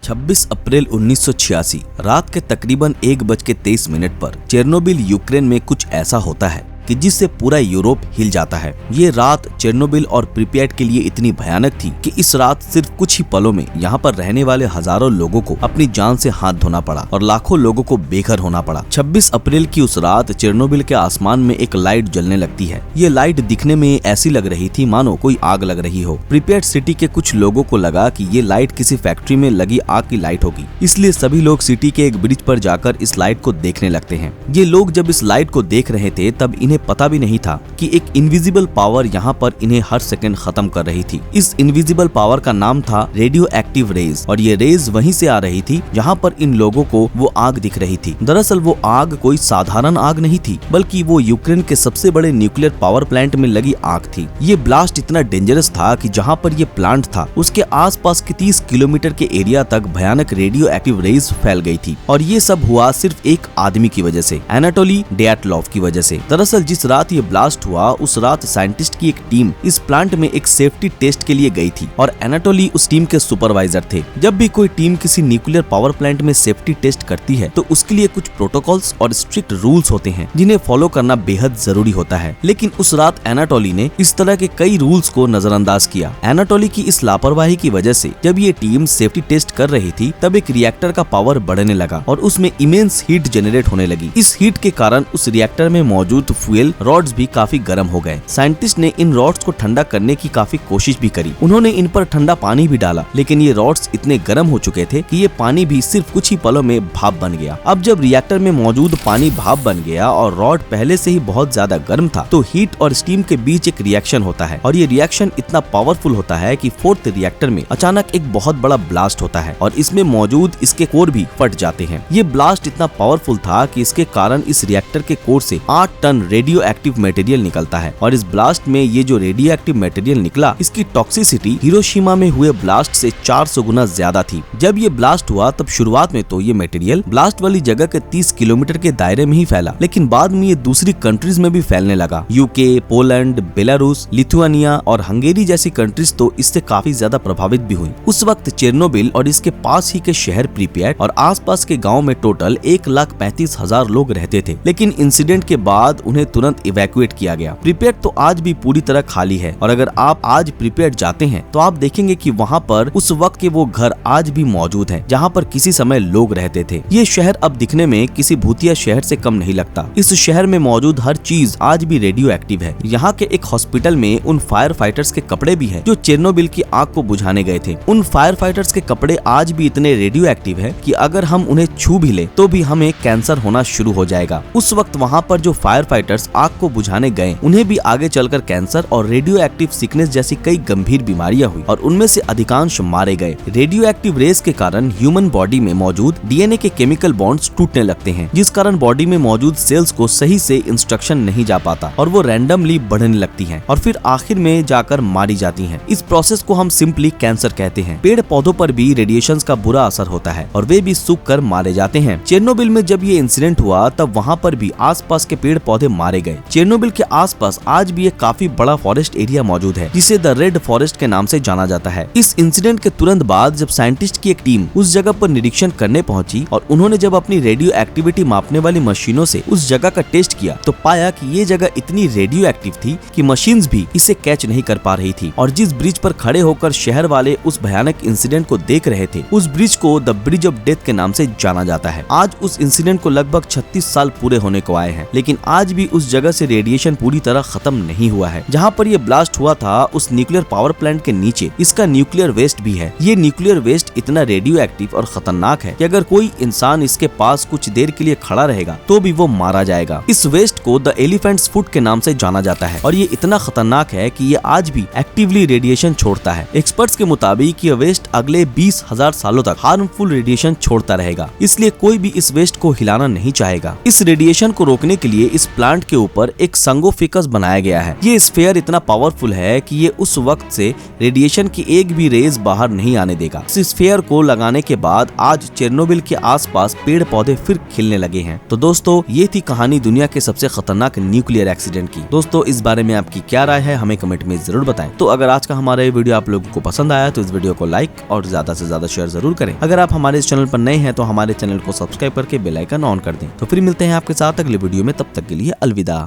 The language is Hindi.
26 अप्रैल 1986 रात के तकरीबन 1:23 पर चेर्नोबिल यूक्रेन में कुछ ऐसा होता है कि जिससे पूरा यूरोप हिल जाता है। ये रात चेर्नोबिल और प्रिपेट के लिए इतनी भयानक थी कि इस रात सिर्फ कुछ ही पलों में यहाँ पर रहने वाले हजारों लोगों को अपनी जान से हाथ धोना पड़ा और लाखों लोगों को बेघर होना पड़ा। 26 अप्रैल की उस रात चेर्नोबिल के आसमान में एक लाइट जलने लगती है। ये लाइट दिखने में ऐसी लग रही थी मानो कोई आग लग रही हो। प्रिपेट सिटी के कुछ लोगों को लगा कि ये लाइट किसी फैक्ट्री में लगी आग की लाइट होगी, इसलिए सभी लोग सिटी के एक ब्रिज पर जाकर इस लाइट को देखने लगते हैं। ये लोग जब इस लाइट को देख रहे थे तब इन्हें पता भी नहीं था कि एक इनविजिबल पावर यहाँ पर इन्हें हर सेकंड खत्म कर रही थी। इस इनविजिबल पावर का नाम था रेडियो एक्टिव रेज और ये रेज वहीं से आ रही थी जहाँ पर इन लोगों को वो आग दिख रही थी। दरअसल वो आग कोई साधारण आग नहीं थी, बल्कि वो यूक्रेन के सबसे बड़े न्यूक्लियर पावर प्लांट में लगी आग थी। ये ब्लास्ट इतना डेंजरस था कि जहाँ पर ये प्लांट था उसके आसपास के 30 किलोमीटर के एरिया तक भयानक रेडियो एक्टिव रेज फैल गई थी। और ये सब हुआ सिर्फ एक आदमी की वजह से, एनाटोली डयाटलोव की वजह से। दरअसल जिस रात ये ब्लास्ट हुआ उस रात साइंटिस्ट की एक टीम इस प्लांट में एक सेफ्टी टेस्ट के लिए गई थी और एनाटोली उस टीम के सुपरवाइजर थे। जब भी कोई टीम किसी न्यूक्लियर पावर प्लांट में सेफ्टी टेस्ट करती है तो उसके लिए कुछ प्रोटोकॉल्स और स्ट्रिक्ट रूल्स होते हैं जिन्हें फॉलो करना बेहद जरूरी होता है। लेकिन उस रात एनाटोली ने इस तरह के कई रूल्स को नजरअंदाज किया। एनाटोली की इस लापरवाही की वजह से जब ये टीम सेफ्टी टेस्ट कर रही थी तब एक रिएक्टर का पावर बढ़ने लगा और उसमें इमेंस हीट जनरेट होने लगी। इस हीट के कारण उस रिएक्टर में मौजूद फ्यूल रॉड्स भी काफी गर्म हो गए। साइंटिस्ट ने इन रॉड्स को ठंडा करने की काफी कोशिश भी करी। उन्होंने इन पर ठंडा पानी भी डाला, लेकिन ये रॉड्स इतने गर्म हो चुके थे कि ये पानी भी सिर्फ कुछ ही पलों में भाप बन गया। अब जब रिएक्टर में मौजूद पानी भाप बन गया और रॉड पहले से ही बहुत ज्यादा गर्म था तो हीट और स्टीम के बीच एक रिएक्शन होता है और ये रिएक्शन इतना पावरफुल होता है कि फोर्थ रिएक्टर में अचानक एक बहुत बड़ा ब्लास्ट होता है और इसमें मौजूद इसके कोर भी फट जाते हैं। ये ब्लास्ट इतना पावरफुल था कि इसके कारण इस रिएक्टर के कोर से 8 टन रेडियो एक्टिव मटेरियल निकलता है और इस ब्लास्ट में ये जो रेडियो एक्टिव मटेरियल निकला इसकी टॉक्सिसिटी हिरोशिमा में हुए ब्लास्ट से 400 गुना ज्यादा थी। जब ये ब्लास्ट हुआ तब शुरुआत में तो ये मटेरियल ब्लास्ट वाली जगह के 30 किलोमीटर के दायरे में ही फैला, लेकिन बाद में ये दूसरी कंट्रीज में भी फैलने लगा। यूके, पोलैंड, बेलारूस, लिथुआनिया और हंगेरी जैसी कंट्रीज तो इससे काफी ज्यादा प्रभावित भी हुई। उस वक्त चेर्नोबिल और इसके पास ही के शहर प्रिपेट और आसपास के गाँव में टोटल 1,35,000 लोग रहते थे, लेकिन इंसिडेंट के बाद उन्हें तुरंत इवैक्यूएट किया गया। प्रिपेट तो आज भी पूरी तरह खाली है और अगर आप आज प्रिपेट जाते हैं तो आप देखेंगे कि वहाँ पर उस वक्त के वो घर आज भी मौजूद हैं जहाँ पर किसी समय लोग रहते थे। ये शहर अब दिखने में किसी भूतिया शहर से कम नहीं लगता। इस शहर में मौजूद हर चीज आज भी रेडियो एक्टिव है। यहाँ के एक हॉस्पिटल में उन फायर फाइटर्स के कपड़े भी हैं जो चेर्नोबिल की आग को बुझाने गए थे। उन फायर फाइटर्स के कपड़े आज भी इतने रेडियो एक्टिव है कि अगर हम उन्हें छू भी ले तो भी हमें कैंसर होना शुरू हो जाएगा। उस वक्त वहाँ पर जो फायर फाइटर्स आग को बुझाने गए उन्हें भी आगे चलकर कैंसर और रेडियो एक्टिव सिकनेस जैसी कई गंभीर बीमारियां हुई और उनमें से अधिकांश मारे गए। रेडियो एक्टिव रेज के कारण ह्यूमन बॉडी में मौजूद डीएनए के केमिकल बॉन्ड्स टूटने लगते हैं, जिस कारण बॉडी में मौजूद सेल्स को सही से इंस्ट्रक्शन नहीं जा पाता और वो रैंडमली बढ़ने लगती हैं और फिर आखिर में जाकर मारी जाती हैं। इस प्रोसेस को हम सिंपली कैंसर कहते हैं। पेड़ पौधों पर भी रेडिएशन का बुरा असर होता है और वे भी सूख कर मारे जाते हैं। चेर्नोबिल में जब ये इंसिडेंट हुआ तब वहाँ पर भी आसपास के पेड़ पौधे मारे गए। चेर्नोबिल के आसपास आज भी एक काफी बड़ा फॉरेस्ट एरिया मौजूद है जिसे द रेड फॉरेस्ट के नाम से जाना जाता है। इस इंसिडेंट के तुरंत बाद जब साइंटिस्ट की एक टीम उस जगह पर निरीक्षण करने पहुंची और उन्होंने जब अपनी रेडियो एक्टिविटी मापने वाली मशीनों से उस जगह का टेस्ट किया तो पाया कि ये जगह इतनी रेडियो एक्टिव थी कि मशीन्स भी इसे कैच नहीं कर पा रही थी। और जिस ब्रिज पर खड़े होकर शहर वाले उस भयानक इंसिडेंट को देख रहे थे उस ब्रिज को द ब्रिज ऑफ डेथ के नाम से जाना जाता है। आज उस इंसिडेंट को लगभग 36 साल पूरे होने को आए हैं, लेकिन आज भी उस जगह से रेडिएशन पूरी तरह खत्म नहीं हुआ है। जहाँ पर ये ब्लास्ट हुआ था उस न्यूक्लियर पावर प्लांट के नीचे इसका न्यूक्लियर वेस्ट भी है। ये न्यूक्लियर वेस्ट इतना रेडियो एक्टिव और खतरनाक है कि अगर कोई इंसान इसके पास कुछ देर के लिए खड़ा रहेगा तो भी वो मारा जाएगा। इस वेस्ट को द एलिफेंट्स फुट के नाम से जाना जाता है और ये इतना खतरनाक है कि ये आज भी एक्टिवली रेडिएशन छोड़ता है। एक्सपर्ट्स के मुताबिक ये वेस्ट अगले 20,000 सालों तक हार्मफुल रेडिएशन छोड़ता रहेगा, इसलिए कोई भी इस वेस्ट को हिलाना नहीं चाहेगा। इस रेडिएशन को रोकने के लिए इस प्लांट के ऊपर एक संगोफिकस बनाया गया है। ये स्फीयर इतना पावरफुल है कि ये उस वक्त से रेडिएशन की एक भी रेज बाहर नहीं आने देगा। इस स्फीयर को लगाने के बाद आज चेर्नोबिल के आसपास पेड़ पौधे फिर खिलने लगे हैं। तो दोस्तों ये थी कहानी दुनिया के सबसे खतरनाक न्यूक्लियर एक्सीडेंट की। दोस्तों इस बारे में आपकी क्या राय है हमें कमेंट में जरूर बताएं। तो अगर आज का हमारा ये वीडियो आप लोगों को पसंद आया तो इस वीडियो को लाइक और ज्यादा से ज्यादा शेयर जरूर करें। अगर आप हमारे इस चैनल पर नए हैं तो हमारे चैनल को सब्सक्राइब करके बेल आइकन ऑन कर दें। तो फिर मिलते हैं आपके साथ अगले वीडियो में, तब तक के लिए अलविदा।